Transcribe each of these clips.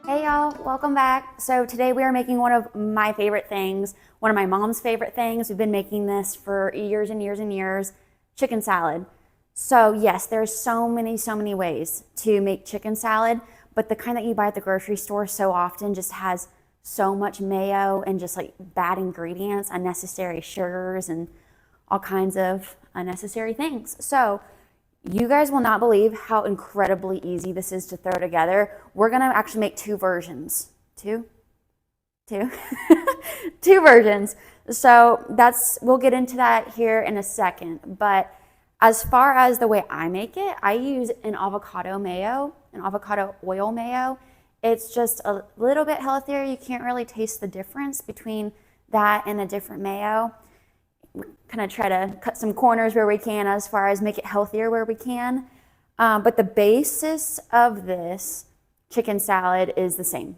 Hey y'all, welcome back. So today we are making one of my favorite things, one of my mom's favorite things. We've been making this for years and years and years, chicken salad. So yes, there's so many ways to make chicken salad, but the kind that you buy at the grocery store so often just has so much mayo and just like bad ingredients, unnecessary sugars and all kinds of unnecessary things. So you guys will not believe how incredibly easy this is to throw together. We're gonna actually make two versions. Two? Two versions. So we'll get into that here in a second. But as far as the way I make it, I use an avocado oil mayo. It's just a little bit healthier. You can't really taste the difference between that and a different mayo. Kind of try to cut some corners where we can as far as make it healthier where we can. But the basis of this chicken salad is the same.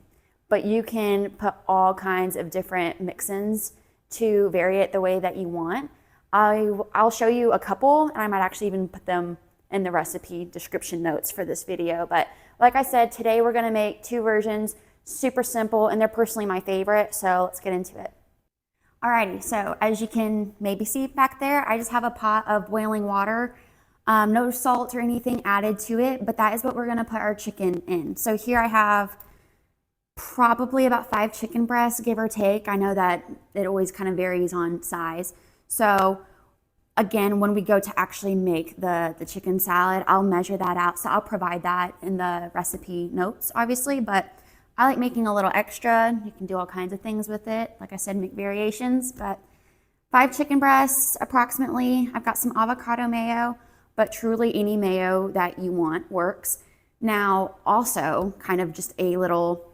But you can put all kinds of different mix-ins to vary it the way that you want. I'll show you a couple, and I might actually even put them in the recipe description notes for this video. But like I said, today we're gonna make two versions, super simple, and they're personally my favorite, so let's get into it. Alrighty, so as you can maybe see back there, I just have a pot of boiling water. No salt or anything added to it, but that is what we're gonna put our chicken in. So here I have probably about 5 chicken breasts, give or take. I know that it always kind of varies on size. So again, when we go to actually make the chicken salad, I'll measure that out. So I'll provide that in the recipe notes, obviously, but I like making a little extra. You can do all kinds of things with it. Like I said, make variations, but 5 chicken breasts approximately. I've got some avocado mayo, but truly any mayo that you want works. Now, also kind of just a little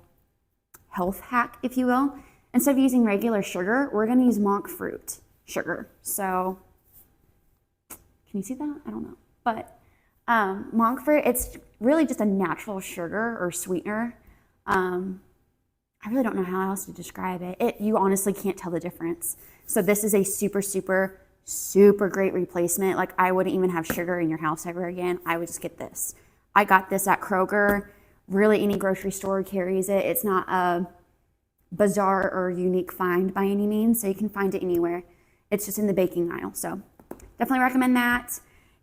health hack, if you will. Instead of using regular sugar, we're gonna use monk fruit sugar. So, can you see that? I don't know. But monk fruit, it's really just a natural sugar or sweetener. I really don't know how else to describe it. You honestly can't tell the difference. So this is a super great replacement. Like I wouldn't even have sugar in your house ever again. I would just get this. I got this at Kroger. Really any grocery store carries it. It's not a bizarre or unique find by any means, so you can find it anywhere. It's just in the baking aisle. So definitely recommend that.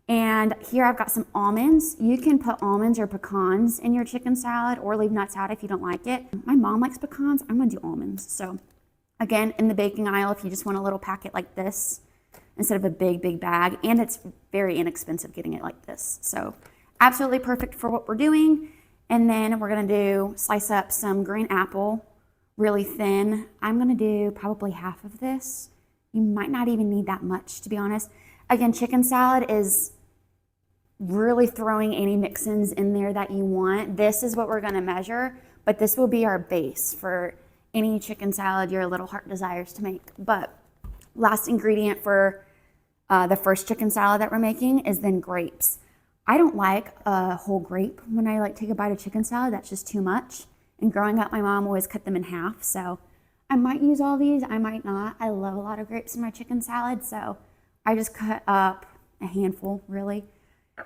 And here I've got some almonds. You can put almonds or pecans in your chicken salad or leave nuts out if you don't like it. My mom likes pecans. I'm gonna do almonds. So again, in the baking aisle, if you just want a little packet like this instead of a big bag, and it's very inexpensive getting it like this. So absolutely perfect for what we're doing. And then we're gonna slice up some green apple really thin. I'm gonna do probably half of this. You might not even need that much, to be honest. Again, chicken salad is really throwing any mix-ins in there that you want. This is what we're gonna measure, but this will be our base for any chicken salad your little heart desires to make. But last ingredient for the first chicken salad that we're making is then grapes. I don't like a whole grape when I take a bite of chicken salad. That's just too much. And growing up, my mom always cut them in half. So I might use all these, I might not. I love a lot of grapes in my chicken salad. So I just cut up a handful, really.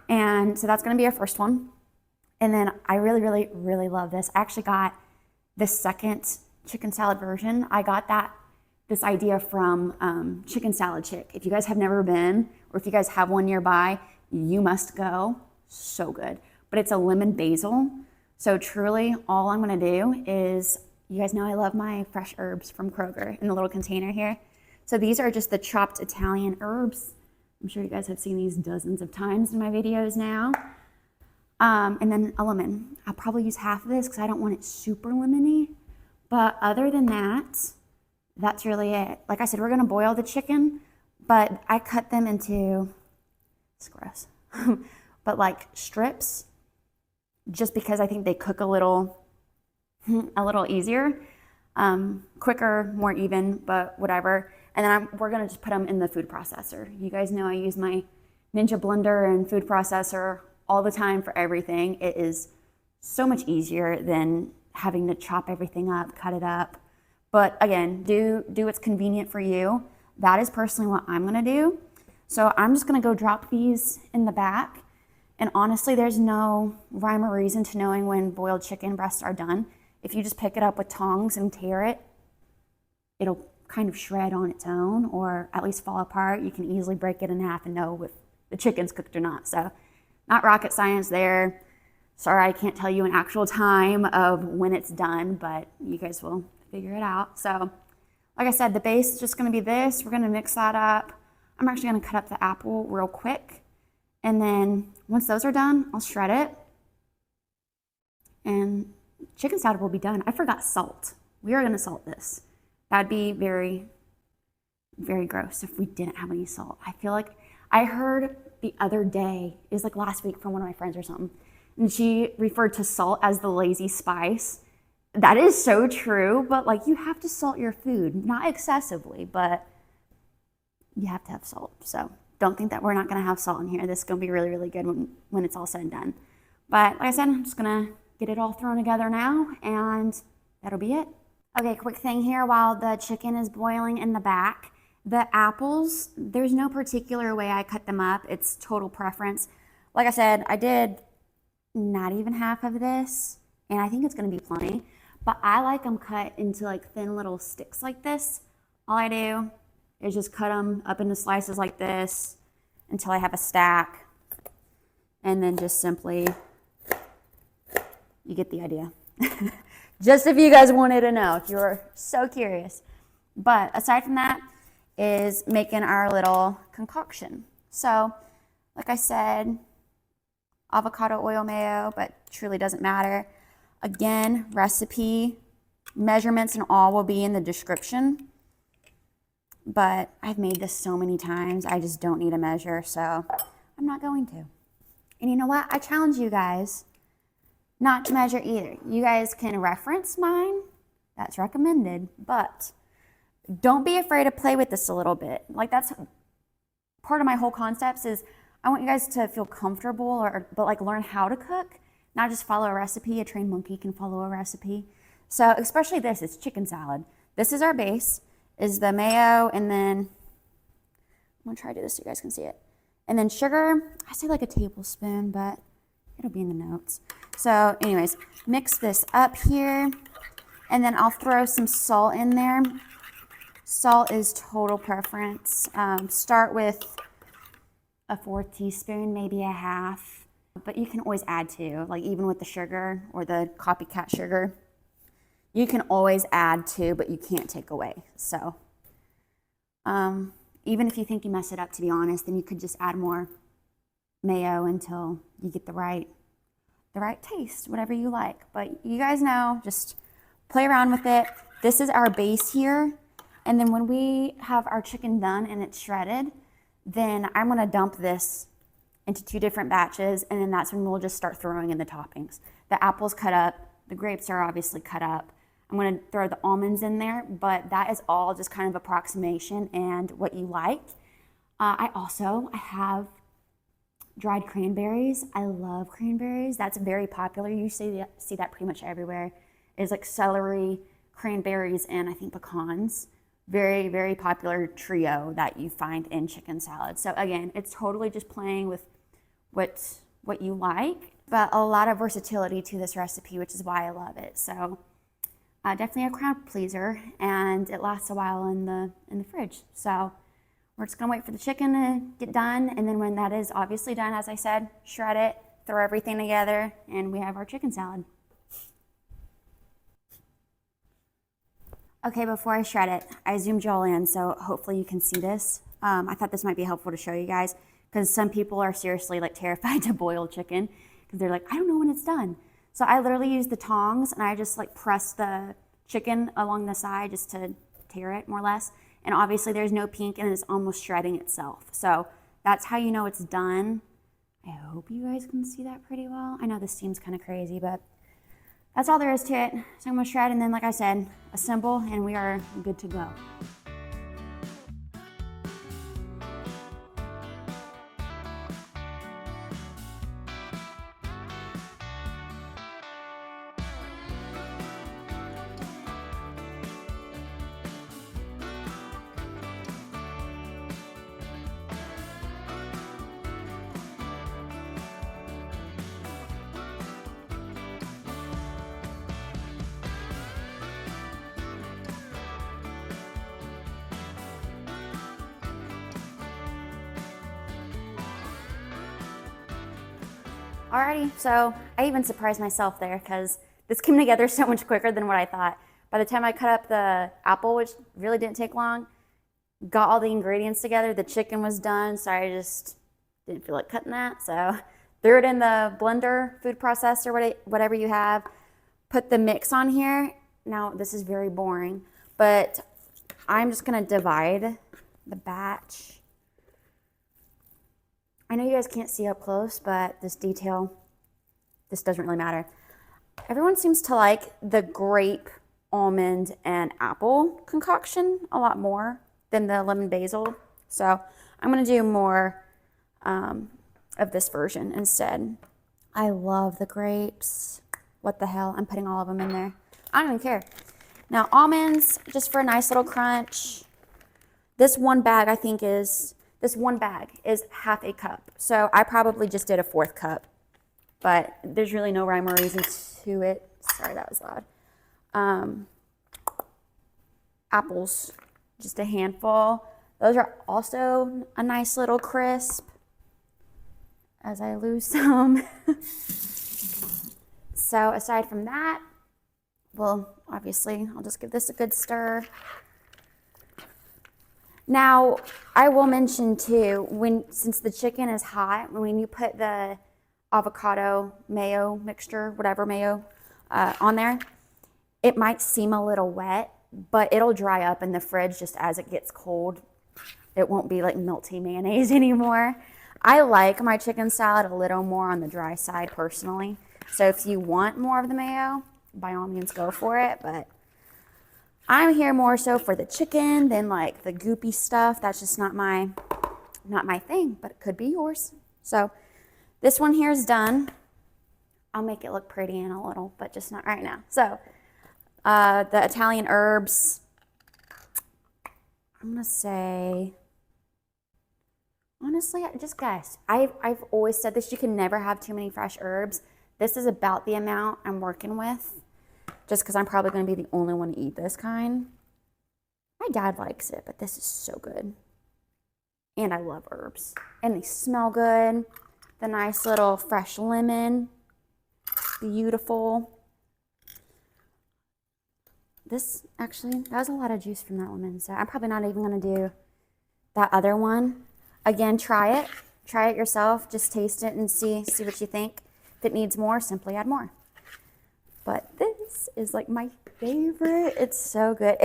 And so that's gonna be our first one. And then I really love this. I actually got the second chicken salad version. I got this idea from Chicken Salad Chick. If you guys have never been, or if you guys have one nearby, you must go. So good. But it's a lemon basil. So truly all I'm gonna do is, you guys know I love my fresh herbs from Kroger in the little container here. So these are just the chopped Italian herbs. I'm sure you guys have seen these dozens of times in my videos now. And then a lemon. I'll probably use half of this because I don't want it super lemony. But other than that, that's really it. Like I said, we're gonna boil the chicken, but I cut them into, it's gross, but like strips, just because I think they cook a little easier, quicker, more even, but whatever. And then we're gonna just put them in the food processor. You guys know I use my Ninja blender and food processor all the time for everything. It is so much easier than having to chop everything up, cut it up. But again, do what's convenient for you. That is personally what I'm gonna do. So I'm just gonna go drop these in the back. And honestly, there's no rhyme or reason to knowing when boiled chicken breasts are done. if you just pick it up with tongs and tear it, it'll kind of shred on its own, or at least fall apart. You can easily break it in half and know if the chicken's cooked or not. So not rocket science there. Sorry, I can't tell you an actual time of when it's done, but you guys will figure it out. So like I said, the base is just gonna be this. We're gonna mix that up. I'm actually gonna cut up the apple real quick. And then once those are done, I'll shred it. And chicken salad will be done. I forgot salt. We are gonna salt this. That'd be very, very gross if we didn't have any salt. I feel like I heard the other day, it was like last week from one of my friends or something, and she referred to salt as the lazy spice. That is so true, but like you have to salt your food, not excessively, but you have to have salt. So don't think that we're not gonna have salt in here. This is gonna be really, really good when it's all said and done. But like I said, I'm just gonna get it all thrown together now, and that'll be it. Okay, quick thing here while the chicken is boiling in the back. The apples, there's no particular way I cut them up. It's total preference. Like I said, I did not even half of this, and I think it's gonna be plenty. But I like them cut into like thin little sticks like this. All I do is just cut them up into slices like this until I have a stack. And then just simply, you get the idea. Just if you guys wanted to know, if you were so curious. But aside from that is making our little concoction. So, like I said, avocado oil mayo, but truly doesn't matter. Again, recipe, measurements and all will be in the description. But I've made this so many times, I just don't need a measure, so I'm not going to. And you know what? I challenge you guys not to measure either. You guys can reference mine, that's recommended, but don't be afraid to play with this a little bit. Like that's part of my whole concepts is I want you guys to feel comfortable, but like learn how to cook, not just follow a recipe. A trained monkey can follow a recipe. So especially this, it's chicken salad. This is our base, is the mayo, and then I'm gonna try to do this so you guys can see it. And then sugar, I say like a tablespoon, but it'll be in the notes. So anyways, mix this up here, and then I'll throw some salt in there. Salt is total preference. Start with a 4th teaspoon, maybe a half. But you can always add to, like even with the sugar or the copycat sugar, you can always add to, but you can't take away. So even if you think you mess it up, to be honest, then you could just add more mayo until you get the right taste, whatever you like. But you guys know, just play around with it. This is our base here. And then when we have our chicken done and it's shredded, then I'm gonna dump this into 2 different batches, and then that's when we'll just start throwing in the toppings. The apples cut up, the grapes are obviously cut up. I'm gonna throw the almonds in there, but that is all just kind of approximation and what you like. I have dried cranberries. I love cranberries. That's very popular. You see that pretty much everywhere. It's like celery, cranberries, and I think pecans. Very, very popular trio that you find in chicken salad. So again, it's totally just playing with what you like, but a lot of versatility to this recipe, which is why I love it. So definitely a crowd pleaser, and it lasts a while in the fridge. So we're just gonna wait for the chicken to get done, and then when that is obviously done, as I said, shred it, throw everything together, and we have our chicken salad. Okay, before I shred it, I zoomed y'all in, so hopefully you can see this. I thought this might be helpful to show you guys, because some people are seriously like terrified to boil chicken, because they're like, I don't know when it's done. So I literally use the tongs, and I just like press the chicken along the side just to tear it, more or less. And obviously there's no pink, and it's almost shredding itself. So that's how you know it's done. I hope you guys can see that pretty well. I know this seems kind of crazy, but that's all there is to it. So I'm gonna shred, and then like I said, assemble, and we are good to go. Alrighty, so I even surprised myself there because this came together so much quicker than what I thought. By the time I cut up the apple, which really didn't take long, got all the ingredients together, the chicken was done, so I just didn't feel like cutting that. So threw it in the blender, food processor, whatever you have. Put the mix on here. Now, this is very boring, but I'm just gonna divide the batch. I know you guys can't see up close, but this doesn't really matter. Everyone seems to like the grape, almond, and apple concoction a lot more than the lemon basil. So I'm gonna do more of this version instead. I love the grapes. What the hell? I'm putting all of them in there. I don't even care. Now almonds, just for a nice little crunch. This one bag is half a cup. So I probably just did a 4th cup, but there's really no rhyme or reason to it. Sorry, that was loud. Apples, just a handful. Those are also a nice little crisp as I lose some. So aside from that, well, obviously, I'll just give this a good stir. Now, I will mention too, since the chicken is hot, when you put the avocado mayo mixture, whatever mayo, on there, it might seem a little wet, but it'll dry up in the fridge just as it gets cold. It won't be like melty mayonnaise anymore. I like my chicken salad a little more on the dry side personally. So if you want more of the mayo, by all means go for it, but I'm here more so for the chicken than like the goopy stuff. That's just not my thing, but it could be yours. So this one here is done. I'll make it look pretty in a little, but just not right now. So the Italian herbs, I'm gonna say, honestly, just guess. I've always said this, you can never have too many fresh herbs. This is about the amount I'm working with, just because I'm probably going to be the only one to eat this kind. My dad likes it, but this is so good. And I love herbs. And they smell good. The nice little fresh lemon. Beautiful. This, actually, that was a lot of juice from that lemon, so I'm probably not even going to do that other one. Again, try it. Try it yourself. Just taste it and see what you think. If it needs more, simply add more. But this is like my favorite. It's so good.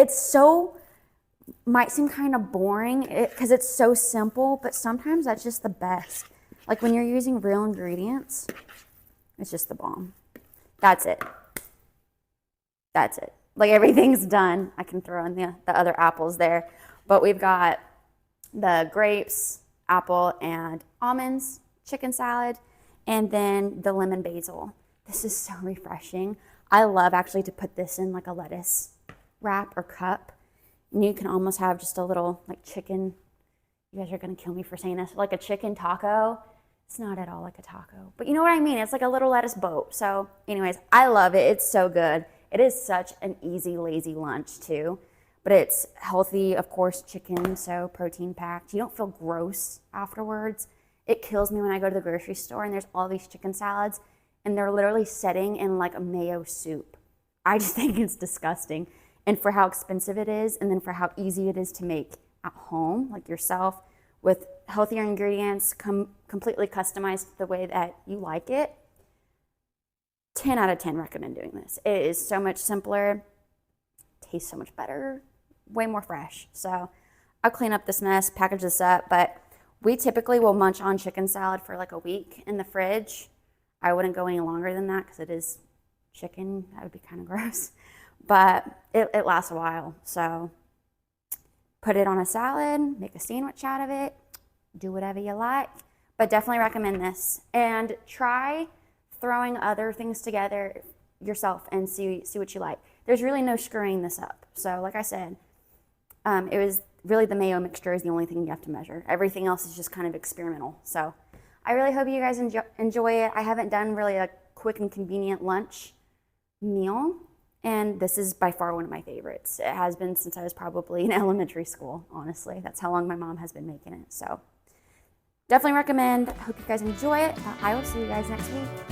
Might seem kind of boring because it's so simple, but sometimes that's just the best. Like when you're using real ingredients, it's just the bomb. That's it. That's it. Like everything's done. I can throw in the other apples there. But we've got the grapes, apple, and almonds, chicken salad, and then the lemon basil. This is so refreshing. I love actually to put this in like a lettuce wrap or cup. And you can almost have just a little like chicken. You guys are going to kill me for saying this. Like a chicken taco. It's not at all like a taco. But you know what I mean? It's like a little lettuce boat. So anyways, I love it. It's so good. It is such an easy, lazy lunch too. But it's healthy, of course, chicken, so protein packed. You don't feel gross afterwards. It kills me when I go to the grocery store and there's all these chicken salads and they're literally setting in like a mayo soup. I just think it's disgusting. And for how expensive it is, and then for how easy it is to make at home, like yourself, with healthier ingredients, completely customized the way that you like it, 10 out of 10 recommend doing this. It is so much simpler, tastes so much better, way more fresh. So I'll clean up this mess, package this up, but we typically will munch on chicken salad for like a week in the fridge. I wouldn't go any longer than that because it is chicken. That would be kind of gross. But it lasts a while. So put it on a salad, make a sandwich out of it, do whatever you like. But definitely recommend this. And try throwing other things together yourself and see what you like. There's really no screwing this up. So like I said, it was really the mayo mixture is the only thing you have to measure. Everything else is just kind of experimental. So I really hope you guys enjoy it. I haven't done really a quick and convenient lunch meal, and this is by far one of my favorites. It has been since I was probably in elementary school, honestly. That's how long my mom has been making it. So definitely recommend. I hope you guys enjoy it. I will see you guys next week.